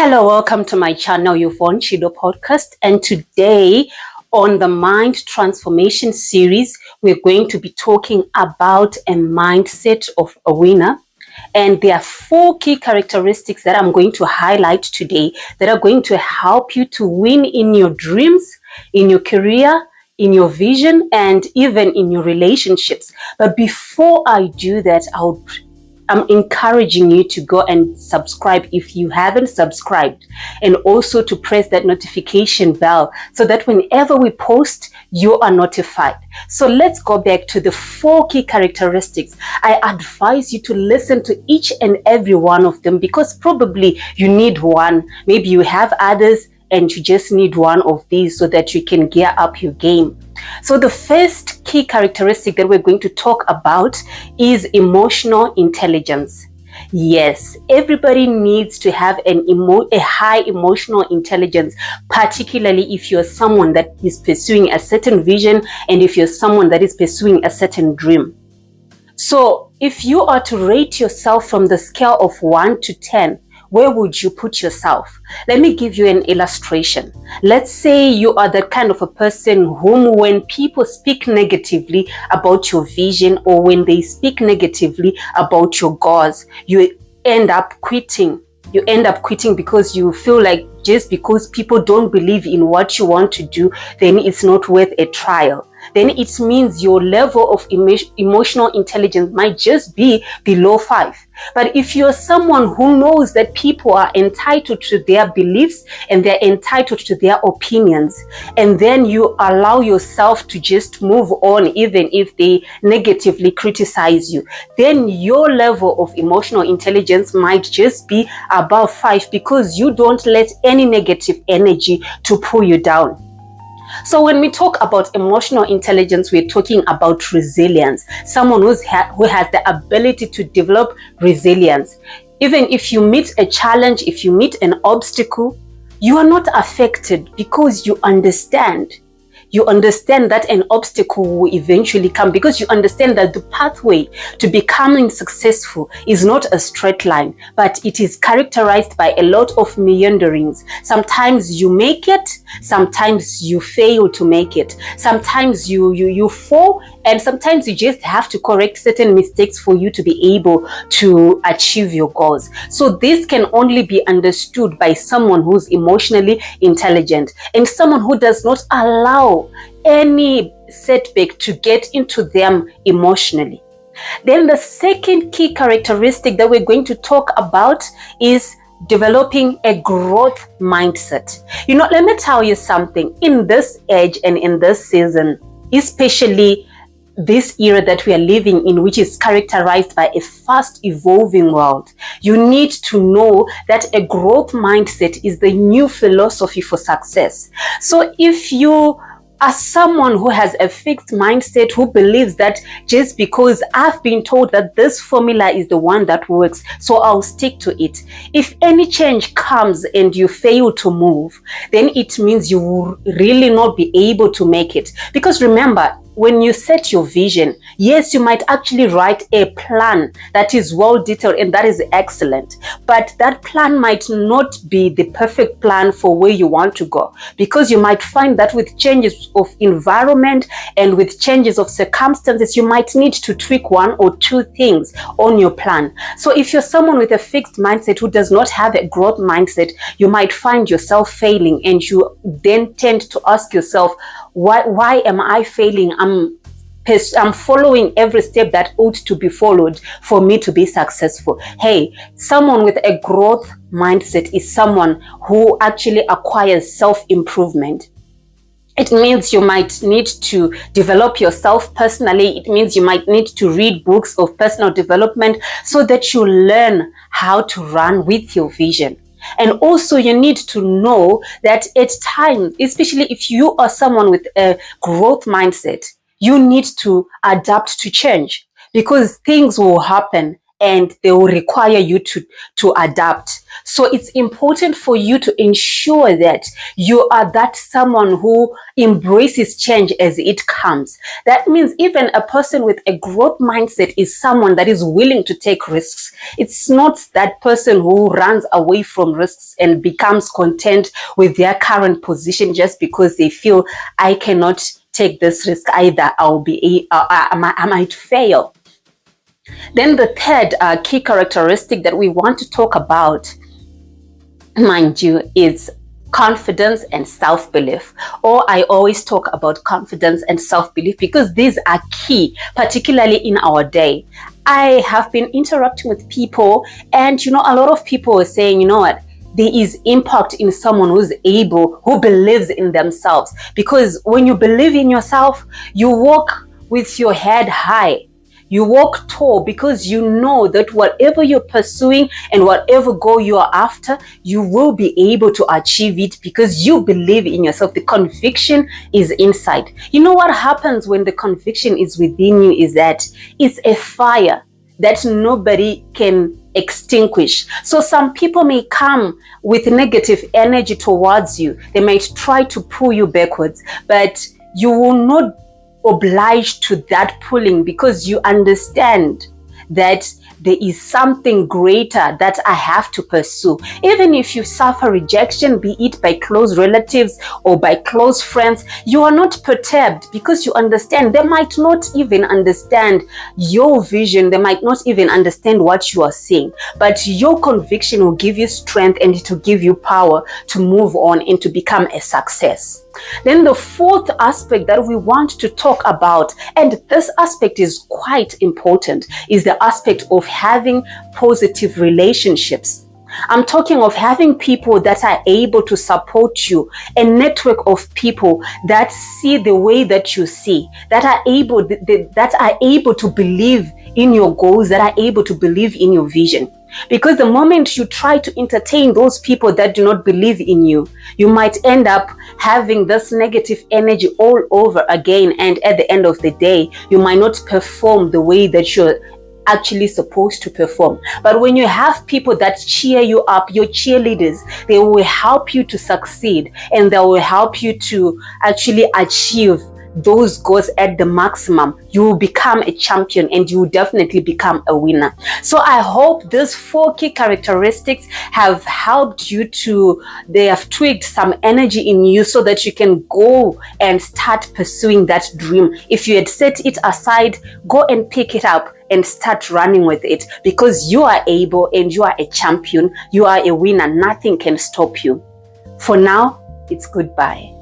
Hello, welcome to my channel, Yvonne Chido Podcast. And today on the Mind Transformation series, we're going to be talking about a mindset of a winner. And there are 4 key characteristics that I'm going to highlight today that are going to help you to win in your dreams, in your career, in your vision, and even in your relationships. But before I do that, I'm encouraging you to go and subscribe if you haven't subscribed, and also to press that notification bell so that whenever we post, you are notified. So let's go back to the 4 key characteristics. I advise you to listen to each and every one of them because probably you need one. Maybe you have others and you just need one of these so that you can gear up your game. So the first key characteristic that we're going to talk about is emotional intelligence. Yes, everybody needs to have a high emotional intelligence, particularly if you're someone that is pursuing a certain vision and if you're someone that is pursuing a certain dream. So if you are to rate yourself from the scale of 1 to 10, where would you put yourself? Let me give you an illustration. Let's say you are the kind of a person whom, when people speak negatively about your vision or when they speak negatively about your goals, you end up quitting. You end up quitting because you feel like just because people don't believe in what you want to do, then it's not worth a trial. Then it means your level of emotional intelligence might just be below 5. But if you're someone who knows that people are entitled to their beliefs and they're entitled to their opinions, and then you allow yourself to just move on even if they negatively criticize you, then your level of emotional intelligence might just be above 5 because you don't let any negative energy to pull you down. So when we talk about emotional intelligence, we're talking about resilience. Someone who has the ability to develop resilience. Even if you meet a challenge, if you meet an obstacle, you are not affected because you understand. You understand that an obstacle will eventually come because you understand that the pathway to becoming successful is not a straight line, but it is characterized by a lot of meanderings. Sometimes you make it, sometimes you fail to make it. Sometimes you fall, and sometimes you just have to correct certain mistakes for you to be able to achieve your goals. So this can only be understood by someone who's emotionally intelligent and someone who does not allow any setback to get into them emotionally. Then the second key characteristic that we're going to talk about is developing a growth mindset. Let me tell you something. In this age and in this season, especially this era that we are living in, which is characterized by a fast evolving world, you need to know that a growth mindset is the new philosophy for success. So if you are someone who has a fixed mindset, who believes that just because I've been told that this formula is the one that works, so I'll stick to it. If any change comes and you fail to move, then it means you will really not be able to make it. Because remember, when you set your vision, yes, you might actually write a plan that is well detailed and that is excellent, but that plan might not be the perfect plan for where you want to go, because you might find that with changes of environment and with changes of circumstances, you might need to tweak 1 or 2 things on your plan. So if you're someone with a fixed mindset who does not have a growth mindset, you might find yourself failing, and you then tend to ask yourself, why am I failing? I'm following every step that ought to be followed for me to be successful. Hey, someone with a growth mindset is someone who actually acquires self-improvement. It means you might need to develop yourself personally. It means you might need to read books of personal development so that you learn how to run with your vision. And also you need to know that at times, especially if you are someone with a growth mindset, you need to adapt to change because things will happen and they will require you to adapt. So it's important for you to ensure that you are that someone who embraces change as it comes. That means even a person with a growth mindset is someone that is willing to take risks. It's not that person who runs away from risks and becomes content with their current position just because they feel, I cannot take this risk either, I might fail. Then the third key characteristic that we want to talk about, mind you, is confidence and self-belief. Or I always talk about confidence and self-belief because these are key, particularly in our day. I have been interacting with people, and a lot of people are saying, you know what, there is impact in someone who believes in themselves. Because when you believe in yourself, you walk with your head high. You walk tall because you know that whatever you're pursuing and whatever goal you are after, you will be able to achieve it because you believe in yourself. The conviction is inside. You know what happens when the conviction is within you is that it's a fire that nobody can extinguish. So some people may come with negative energy towards you. They might try to pull you backwards, but you will not obliged to that pulling because you understand that there is something greater that I have to pursue. Even if you suffer rejection, be it by close relatives or by close friends, you are not perturbed because you understand they might not even understand your vision. They might not even understand what you are saying, but your conviction will give you strength and it will give you power to move on and to become a success. Then the fourth aspect that we want to talk about, and this aspect is quite important, is the aspect of having positive relationships. I'm talking of having people that are able to support you, a network of people that see the way that you see, that are able to believe in your goals, that are able to believe in your vision. Because the moment you try to entertain those people that do not believe in you, you might end up having this negative energy all over again, and at the end of the day, you might not perform the way that you're actually supposed to perform. But when you have people that cheer you up, your cheerleaders, they will help you to succeed and they will help you to actually achieve those goals at the maximum. You will become a champion and you will definitely become a winner. So I hope these 4 key characteristics have helped you they have tweaked some energy in you so that you can go and start pursuing that dream. If you had set it aside, go and pick it up and start running with it, because you are able and you are a champion. You are a winner. Nothing can stop you. For now, it's goodbye.